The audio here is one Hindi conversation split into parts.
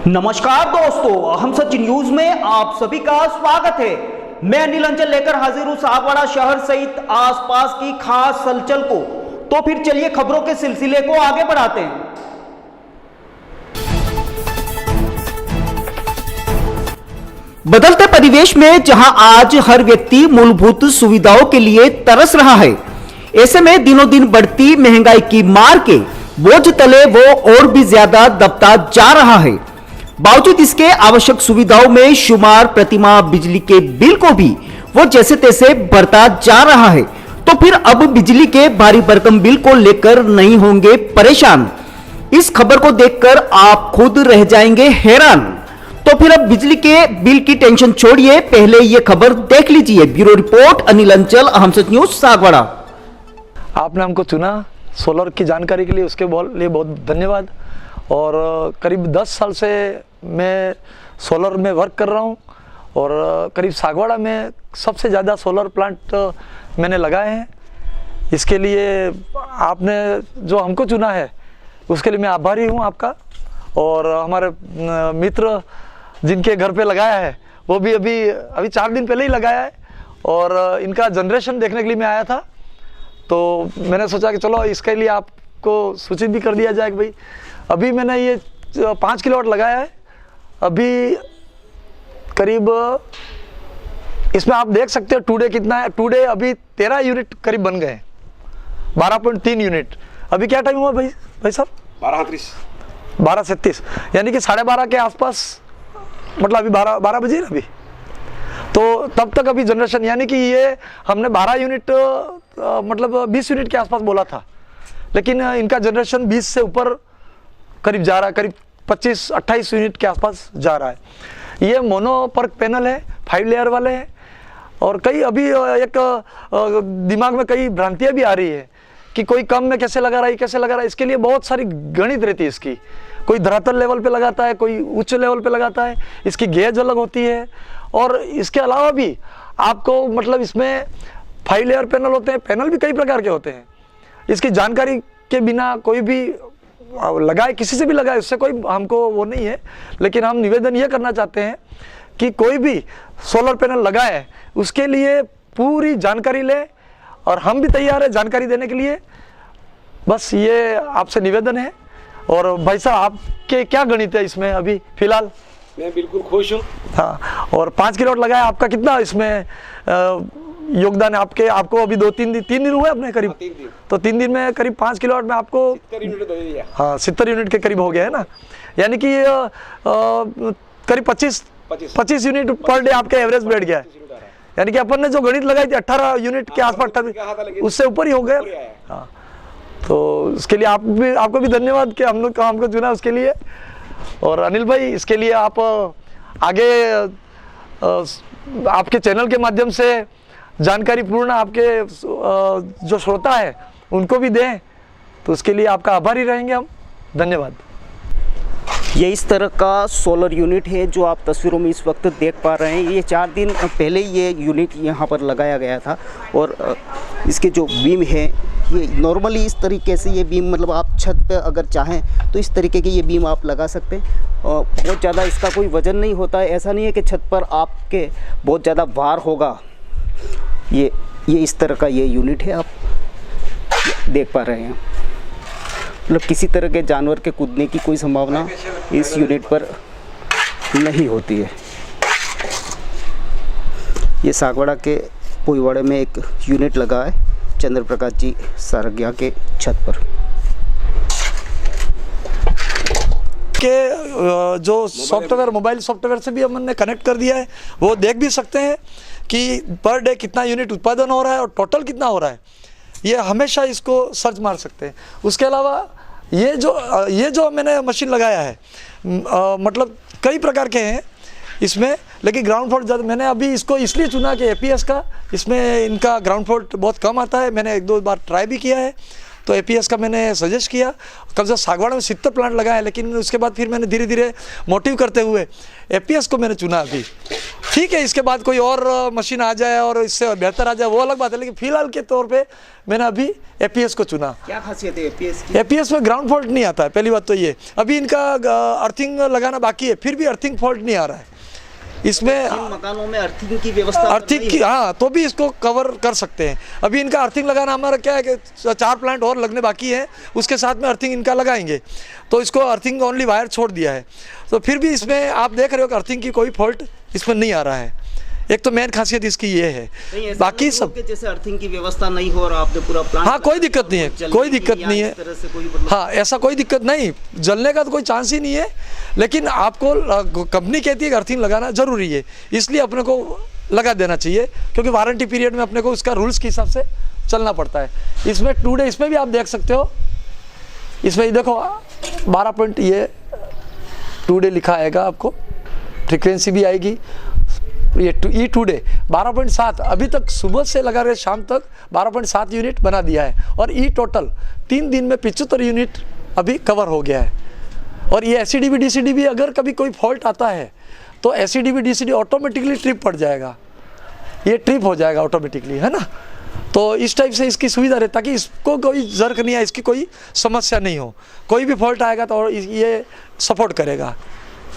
नमस्कार दोस्तों, हम सच न्यूज में आप सभी का स्वागत है। मैं अनिल अंचल लेकर हाजिर हूं सागवाड़ा शहर सहित आसपास की खास हलचल को। तो फिर चलिए खबरों के सिलसिले को आगे बढ़ाते हैं। बदलते परिवेश में जहां आज हर व्यक्ति मूलभूत सुविधाओं के लिए तरस रहा है, ऐसे में दिनों दिन बढ़ती महंगाई की मार के बोझ तले वो और भी ज्यादा दबता जा रहा है। बावजूद इसके आवश्यक सुविधाओं में शुमार प्रतिमाह बिजली के बिल को भी वो जैसे तैसे भरता जा रहा है। तो फिर अब बिजली के भारी भरकम बिल को लेकर नहीं होंगे परेशान? इस खबर को देखकर आप खुद रह जाएंगे हैरान। तो फिर अब बिजली के बिल की टेंशन छोड़िए, पहले ये खबर देख लीजिए। ब्यूरो रिपोर्ट अनिल अंचल, हम सच न्यूज सागवाड़ा। आपने हमको चुना सोलर की जानकारी के लिए, उसके लिए बहुत धन्यवाद। और करीब 10 साल से मैं सोलर में वर्क कर रहा हूँ और करीब सागवाड़ा में सबसे ज़्यादा सोलर प्लांट मैंने लगाए हैं। इसके लिए आपने जो हमको चुना है उसके लिए मैं आभारी हूँ आपका। और हमारे मित्र जिनके घर पे लगाया है वो भी अभी 4 दिन पहले ही लगाया है और इनका जनरेशन देखने के लिए मैं आया था। तो मैंने सोचा कि चलो इसके लिए आपको सूचित भी कर दिया जाए कि भाई अभी मैंने ये 5 किलोवाट लगाया है। अभी करीब इसमें आप देख सकते हो टुडे कितना है। टुडे अभी 13 यूनिट करीब बन गए, 12.3 यूनिट। अभी क्या टाइम हुआ भाई साहब? 12:37, यानी कि 12:30 के आसपास, मतलब अभी 12 बजे ना अभी। तो तब तक अभी जनरेशन, यानी कि ये हमने 12 यूनिट मतलब 20 यूनिट के आसपास बोला था, लेकिन इनका जनरेशन 20 से ऊपर करीब जा रहा है, करीब 25-28 यूनिट के आसपास जा रहा है। ये मोनो पर्क पैनल है, 5 लेयर वाले हैं। और कई अभी एक दिमाग में कई भ्रांतियां भी आ रही है कि कोई कम में कैसे लगा रहा है, कैसे लगा रहा है। इसके लिए बहुत सारी गणित रहती है इसकी। कोई धरातल लेवल पे लगाता है, कोई उच्च लेवल पे लगाता है, इसकी गेज अलग होती है। और इसके अलावा भी आपको मतलब इसमें 5 लेयर पैनल होते हैं, पैनल भी कई प्रकार के होते हैं। इसकी जानकारी के बिना कोई भी लगाए, किसी से भी लगाए, उससे कोई हमको वो नहीं है। लेकिन हम निवेदन ये करना चाहते हैं कि कोई भी सोलर पैनल लगाए उसके लिए पूरी जानकारी ले, और हम भी तैयार है जानकारी देने के लिए। बस ये आपसे निवेदन है। और भाई साहब आपके क्या गणित है इसमें अभी फिलहाल? मैं बिल्कुल खुश हूँ। हाँ, और 5 किलोवाट लगाया, आपका कितना इसमें योगदान है? आपको अभी 3 दिन हुए अपने करीब। 3 दिन। तो 3 दिन में करीब 5 किलोवाट में आपको 70 यूनिट हाँ 70 यूनिट के करीब हो गया है ना। यानी कि करीब 25 यूनिट पर डे आपके एवरेज बैठ गया है। यानी कि अपन ने जो गणित लगाई थी 18 यूनिट के आसपास, उससे ऊपर ही हो गया। हाँ, तो इसके लिए आपको भी धन्यवाद कि हम लोग हमको चुना उसके लिए। और अनिल भाई, इसके लिए आप आगे आपके चैनल के माध्यम से जानकारी पूर्ण आपके जो श्रोता है उनको भी दें, तो उसके लिए आपका आभारी रहेंगे हम। धन्यवाद। ये इस तरह का सोलर यूनिट है जो आप तस्वीरों में इस वक्त देख पा रहे हैं। ये 4 दिन पहले ये यूनिट यहाँ पर लगाया गया था। और इसके जो बीम है ये नॉर्मली इस तरीके से, ये बीम मतलब आप छत पे अगर चाहें तो इस तरीके के ये बीम आप लगा सकते हैं। और बहुत ज़्यादा इसका कोई वज़न नहीं होता है। ऐसा नहीं है कि छत पर आपके बहुत ज़्यादा भार होगा। ये इस तरह का ये यूनिट है, आप देख पा रहे हैं। मतलब किसी तरह के जानवर के कूदने की कोई संभावना इस यूनिट पर नहीं होती है। ये सागवाड़ा के पोईवाड़े में एक यूनिट लगा है चंद्र प्रकाश जी सारग्या के छत पर। के जो सॉफ्टवेयर, मोबाइल सॉफ्टवेयर से भी हमने कनेक्ट कर दिया है, वो देख भी सकते हैं कि पर डे कितना यूनिट उत्पादन हो रहा है और टोटल कितना हो रहा है। ये हमेशा इसको सर्च मार सकते हैं। उसके अलावा ये जो मैंने मशीन लगाया है, मतलब कई प्रकार के हैं इसमें, लेकिन ग्राउंड फॉल्ट ज़्यादा। मैंने अभी इसको इसलिए चुना कि एपीएस का, इसमें इनका ग्राउंड फॉल्ट बहुत कम आता है। मैंने 1-2 बार ट्राई भी किया है, तो एपीएस का मैंने सजेस्ट किया। कम से कम सागवाड़ा में 70 प्लांट लगाए, लेकिन उसके बाद फिर मैंने धीरे धीरे मोटिव करते हुए एपीएस को मैंने चुना अभी। ठीक है, इसके बाद कोई और मशीन आ जाए और इससे बेहतर आ जाए वो अलग बात है, लेकिन फिलहाल के तौर पे मैंने अभी एपीएस को चुना। क्या खासियत है एपीएस की? एपीएस में ग्राउंड फॉल्ट नहीं आता है, पहली बात तो ये। अभी इनका अर्थिंग लगाना बाकी है, फिर भी अर्थिंग फॉल्ट नहीं आ रहा है इसमें। इन मकानों में अर्थिंग की व्यवस्था अर्थिंग की, हाँ, तो भी इसको कवर कर सकते हैं। अभी इनका अर्थिंग लगाना हमारा क्या है कि 4 प्लांट और लगने बाकी है, उसके साथ में अर्थिंग इनका लगाएंगे, तो इसको अर्थिंग ओनली वायर छोड़ दिया है। तो फिर भी इसमें आप देख रहे हो कि अर्थिंग की कोई फॉल्ट इसमें नहीं आ रहा है। एक तो मेन खासियत इसकी ये है, बाकी सब जैसे अर्थिंग की व्यवस्था नहीं हो और आपने पूरा प्लांट, हाँ, कोई दिक्कत नहीं है, कोई दिक्कत नहीं है, हाँ, ऐसा कोई दिक्कत नहीं, जलने का तो कोई चांस ही नहीं है। लेकिन आपको कंपनी कहती है कि अर्थिंग लगाना जरूरी है, इसलिए अपने को लगा देना चाहिए, क्योंकि वारंटी पीरियड में अपने को उसका रूल्स के हिसाब से चलना पड़ता है। इसमें 2 डे, इसमें भी आप देख सकते हो, इसमें देखो 12 पॉइंट ये 2 डे लिखा आएगा, आपको फ्रिक्वेंसी भी आएगी। ये E2 डे 12.7 अभी तक सुबह से लगा रहे शाम तक 12.7 यूनिट बना दिया है, और ई टोटल 3 दिन में 75 यूनिट अभी कवर हो गया है। और ये एससीडीबी डीसीडीबी अगर कभी कोई फॉल्ट आता है तो एससीडीबी डीसीडी ऑटोमेटिकली ट्रिप पड़ जाएगा, ये ट्रिप हो जाएगा ऑटोमेटिकली, है ना। तो इस टाइप से इसकी सुविधा रहती, ताकि इसको कोई जर्क नहीं है, इसकी कोई समस्या नहीं हो, कोई भी फॉल्ट आएगा तो ये सपोर्ट करेगा।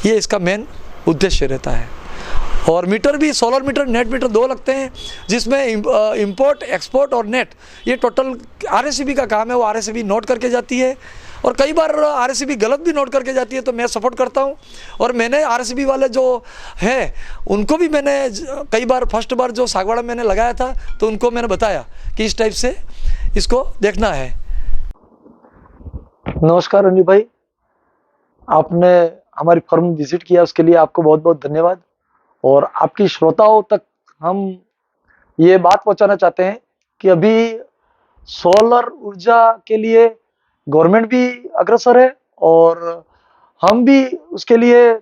ये इसका मेन उद्देश्य रहता है। और मीटर भी सोलर मीटर, नेट मीटर 2 लगते हैं, जिसमें इंपोर्ट, एक्सपोर्ट और नेट, ये टोटल आरएससीबी का काम है। वो आरएससीबी नोट करके जाती है, और कई बार आरएससीबी गलत भी नोट करके जाती है, तो मैं सपोर्ट करता हूँ। और मैंने आरएससीबी वाले जो हैं उनको भी मैंने कई बार, फर्स्ट बार जो सागवाड़ा मैंने लगाया था तो उनको मैंने बताया कि इस टाइप से इसको देखना है। नमस्कार अनिल भाई, आपने हमारी फर्म विजिट किया, उसके लिए आपको बहुत बहुत धन्यवाद। और आपकी श्रोताओं तक हम ये बात पहुंचाना चाहते हैं कि अभी सोलर ऊर्जा के लिए गवर्नमेंट भी अग्रसर है, और हम भी उसके लिए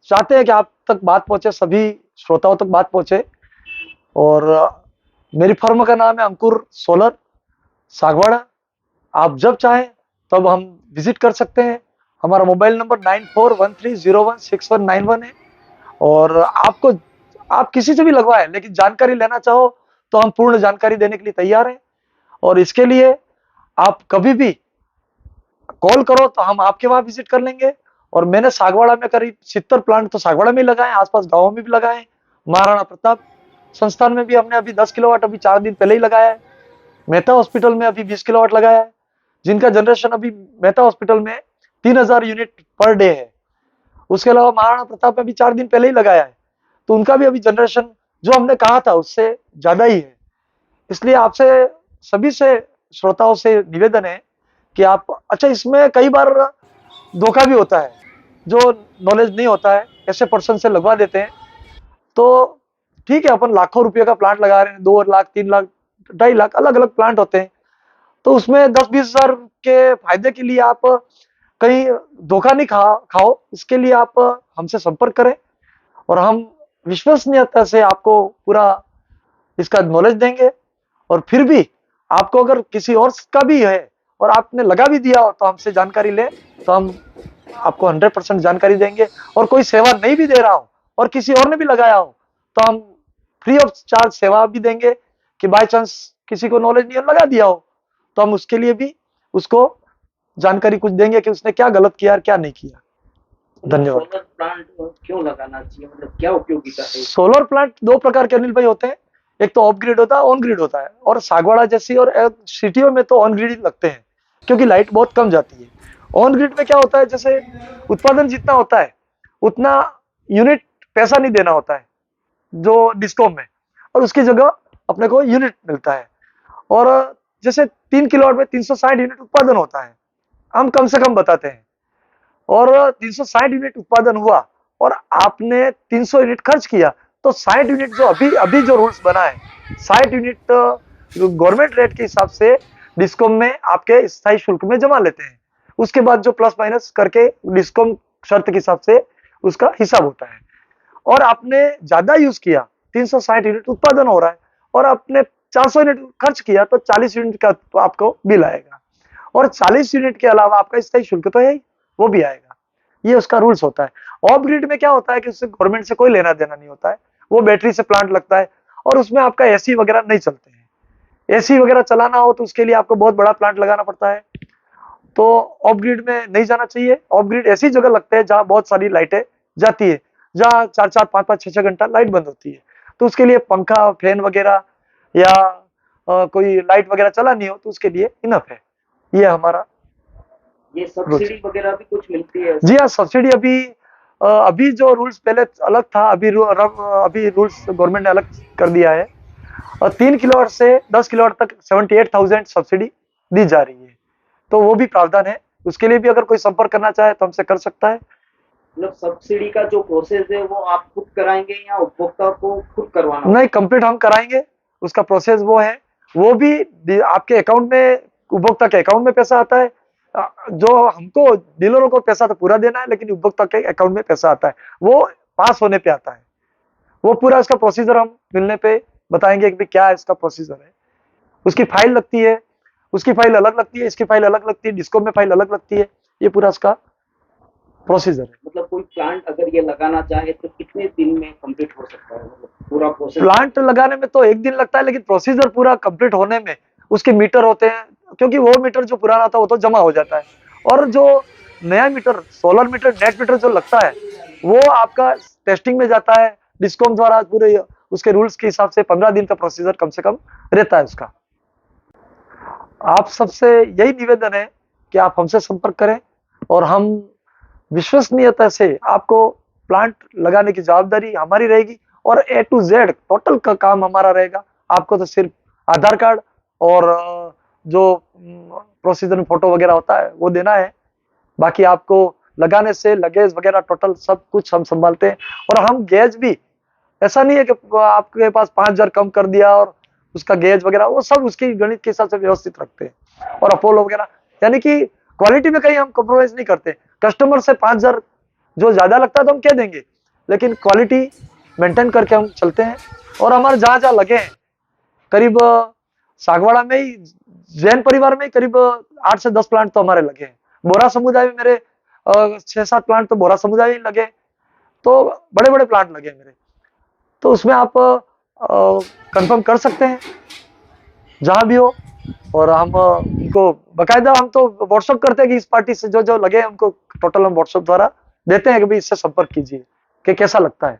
चाहते हैं कि आप तक बात पहुंचे, सभी श्रोताओं तक बात पहुंचे। और मेरी फर्म का नाम है अंकुर सोलर सागवाड़ा। आप जब चाहें तब हम विजिट कर सकते हैं। हमारा मोबाइल नंबर 9413016191 है। और आप किसी से भी लगवाएं, लेकिन जानकारी लेना चाहो तो हम पूर्ण जानकारी देने के लिए तैयार हैं। और इसके लिए आप कभी भी कॉल करो तो हम आपके वहां विजिट कर लेंगे। और मैंने सागवाड़ा में करीब 70 प्लांट तो सागवाड़ा में ही लगाए, आसपास गाँव में भी लगाए। महाराणा प्रताप संस्थान में भी हमने अभी 10 किलोवाट अभी 4 दिन पहले ही लगाया है। मेहता हॉस्पिटल में अभी 20 किलोवाट लगाया है, जिनका जनरेशन अभी मेहता हॉस्पिटल में 3000 यूनिट पर डे है। उसके अलावा महाराणा प्रताप में भी 4 दिन पहले ही लगाया है, तो उनका भी अभी जनरेशन जो हमने कहा था उससे ज्यादा ही है। इसलिए आपसे सभी से श्रोताओं से निवेदन है कि आप, अच्छा, इसमें कई बार धोखा भी होता है, जो नॉलेज नहीं होता है ऐसे पर्सन से लगवा देते हैं। तो ठीक है, अपन लाखों रुपए का प्लांट लगा रहे हैं, 2 लाख 3 लाख 2.5 लाख अलग अलग प्लांट होते हैं, तो उसमें 10-20 हजार के फायदे के लिए आप कहीं धोखा नहीं खाओ। इसके लिए आप हमसे संपर्क करें, और हम विश्वसनीयता से आपको पूरा इसका नॉलेज देंगे। और फिर भी आपको अगर किसी और का भी है और आपने लगा भी दिया हो तो हमसे जानकारी लें, तो हम आपको 100% जानकारी देंगे। और कोई सेवा नहीं भी दे रहा हो और किसी और ने भी लगाया हो तो हम फ्री ऑफ चार्ज सेवा भी देंगे, कि बाय चांस किसी को नॉलेज नहीं लगा दिया हो तो हम उसके लिए भी उसको जानकारी कुछ देंगे कि उसने क्या गलत किया और क्या नहीं किया। धन्यवाद। सोलर प्लांट क्यों लगाना चाहिए, मतलब क्या उपयोगिता है? सोलर प्लांट 2 प्रकार के अनिल भाई होते हैं, एक तो ऑफ ग्रिड होता है, ऑन ग्रिड होता है। और सागवाड़ा जैसी और सिटियों में तो ऑन ग्रिड ही लगते हैं, क्योंकि लाइट बहुत कम जाती है। ऑन ग्रिड में क्या होता है, जैसे उत्पादन जितना होता है उतना यूनिट पैसा नहीं देना होता है जो डिस्कॉम में, और उसकी जगह अपने को यूनिट मिलता है। और जैसे 3 किलोवाट में 360 यूनिट उत्पादन होता है, हम कम से कम बताते हैं। और 360 यूनिट उत्पादन हुआ और आपने 300 यूनिट खर्च किया, तो 60 यूनिट जो अभी जो रूल्स बना है, 60 यूनिट गवर्नमेंट रेट के हिसाब से डिस्कॉम में आपके स्थायी शुल्क में जमा लेते हैं। उसके बाद जो प्लस माइनस करके डिस्कॉम शर्त के हिसाब से उसका हिसाब होता है। और आपने ज्यादा यूज किया, 360 यूनिट उत्पादन हो रहा है और आपने 400 यूनिट खर्च किया, तो 40 यूनिट का तो आपको बिल आएगा। और 40 यूनिट के अलावा आपका स्थायी शुल्क तो है ही, वो भी आएगा। ये उसका रूल्स होता है। ऑफ ग्रिड में क्या होता है कि उससे गवर्नमेंट से कोई लेना देना नहीं होता है, वो बैटरी से प्लांट लगता है, और उसमें आपका एसी वगैरह नहीं चलते हैं। एसी वगैरह चलाना हो तो उसके लिए आपको बहुत बड़ा प्लांट लगाना पड़ता है, तो ऑफ ग्रिड में नहीं जाना चाहिए। ऑफ ग्रिड ऐसी जगह लगते हैं जहाँ बहुत सारी लाइटें जाती है, जहाँ 4-4, 5-5, 6-6 घंटा लाइट बंद होती है, तो उसके लिए पंखा, फैन वगैरह या कोई लाइट वगैरह चलानी हो तो उसके लिए इनफ है। ये हमारा ये सब्सिडी वगैरह भी कुछ मिलती है? जी हाँ, सब्सिडी अभी जो रूल्स पहले अलग था, अभी रूल्स गवर्नमेंट ने अलग कर दिया है, और 3 किलोवाट से 10 किलोवाट तक 78,000 सब्सिडी दी जा रही है, तो वो भी प्रावधान है। उसके लिए भी अगर कोई संपर्क करना चाहे तो हमसे कर सकता है। मतलब सब्सिडी का जो प्रोसेस है वो आप खुद कराएंगे या उपभोक्ता को खुद करवाना? नहीं, कंप्लीट हम कराएंगे। उसका प्रोसेस वो है, वो भी आपके अकाउंट में, उपभोक्ता के अकाउंट में पैसा आता है। जो हमको डीलरों को पैसा तो पूरा देना है, लेकिन उपभोक्ता के अकाउंट में पैसा आता है, वो पास होने पे आता है। वो पूरा इसका प्रोसीजर हम मिलने पे बताएंगे कि क्या इसका प्रोसीजर है। उसकी फाइल लगती है, उसकी फाइल अलग लगती है, इसकी फाइल अलग लगती है, डिस्कॉम में फाइल अलग लगती है। ये पूरा उसका प्रोसीजर है। मतलब कोई प्लांट अगर ये लगाना चाहे तो कितने दिन में कंप्लीट हो सकता है, मतलब पूरा प्रोसेस? प्लांट लगाने में तो 1 दिन लगता है, लेकिन प्रोसीजर पूरा कंप्लीट होने में उसके मीटर होते हैं, क्योंकि वो मीटर जो पुराना था वो तो जमा हो जाता है, और जो नया meter, solar meter, net meter जो लगता है, वो आपका टेस्टिंग में जाता है डिस्कॉम द्वारा। पूरे उसके रूल्स के हिसाब से 15 दिन का प्रोसीजर कम से कम रहता है उसका। आप सबसे यही निवेदन है कि आप हमसे संपर्क करें, और हम विश्वसनीयता से आपको प्लांट लगाने की जवाबदारी हमारी रहेगी, और A to Z टोटल का काम हमारा रहेगा। आपको तो सिर्फ आधार कार्ड और जो प्रोसीजर में फोटो वगैरह होता है वो देना है, बाकी आपको लगाने से लगेज वगैरह टोटल सब कुछ हम संभालते हैं। और हम गेज भी, ऐसा नहीं है कि आपके पास 5,000 कम कर दिया और उसका गेज वगैरह, वो सब उसकी गणित के हिसाब से व्यवस्थित रखते हैं। और अपोलो वगैरह, यानी कि क्वालिटी में कहीं हम कॉम्प्रोमाइज नहीं करते। कस्टमर से 5,000 जो ज्यादा लगता है तो हम कह देंगे, लेकिन क्वालिटी मेंटेन करके हम चलते हैं। और हमारे जहाँ जहाँ लगे हैं, करीब सागवाड़ा में ही, जैन परिवार में ही करीब 8 से 10 प्लांट तो हमारे लगे हैं। बोरा समुदाय में मेरे 6-7 प्लांट तो बोरा समुदाय में लगे, तो बड़े बड़े प्लांट लगे मेरे। तो उसमें आप कंफर्म कर सकते हैं जहां भी हो, और हम उनको बकायदा, हम तो व्हाट्सअप करते हैं कि इस पार्टी से जो जो लगे उनको टोटल हम व्हाट्सअप द्वारा देते हैं कि भाई इससे संपर्क कीजिए कि कैसा लगता है।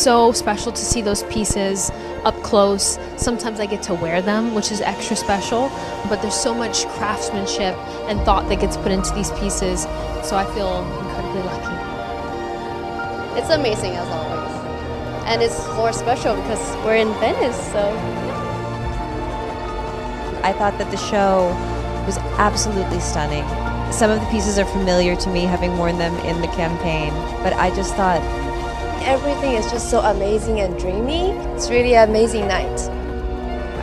so special to see those pieces up close. Sometimes I get to wear them, which is extra special, but there's so much craftsmanship and thought that gets put into these pieces, so I feel incredibly lucky. It's amazing as always. And it's more special because we're in Venice, so. I thought that the show was absolutely stunning. Some of the pieces are familiar to me, having worn them in the campaign, but I just thought Everything is just so amazing and dreamy. It's really an amazing night.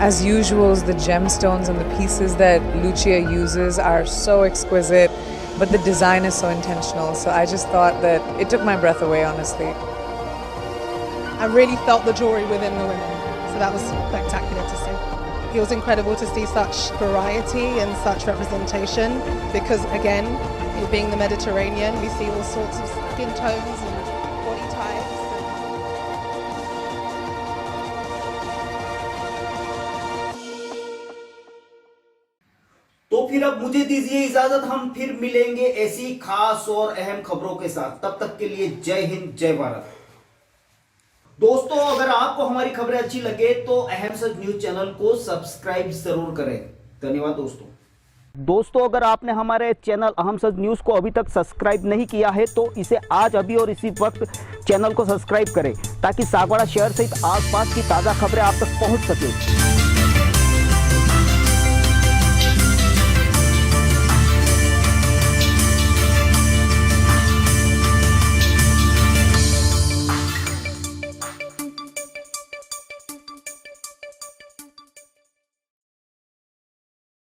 As usual, the gemstones and the pieces that Lucia uses are so exquisite, but the design is so intentional. So I just thought that it took my breath away, honestly. I really felt the jewelry within the women, so that was spectacular to see. It was incredible to see such variety and such representation because, again, it being the Mediterranean, we see all sorts of skin tones and body types. तो फिर अब मुझे दीजिए इजाजत, हम फिर मिलेंगे ऐसी खास और अहम खबरों के साथ। तब तक के लिए जय हिंद, जय भारत। दोस्तों, अगर आपको हमारी खबरें अच्छी लगे तो अहम सच न्यूज चैनल को सब्सक्राइब जरूर करें। धन्यवाद दोस्तों, अगर आपने हमारे चैनल अहम सच न्यूज को अभी तक सब्सक्राइब नहीं किया है तो इसे आज अभी और इसी वक्त चैनल को सब्सक्राइब करें ताकि सागवाड़ा शहर सहित आसपास की ताजा खबरें आप तक पहुंच सके।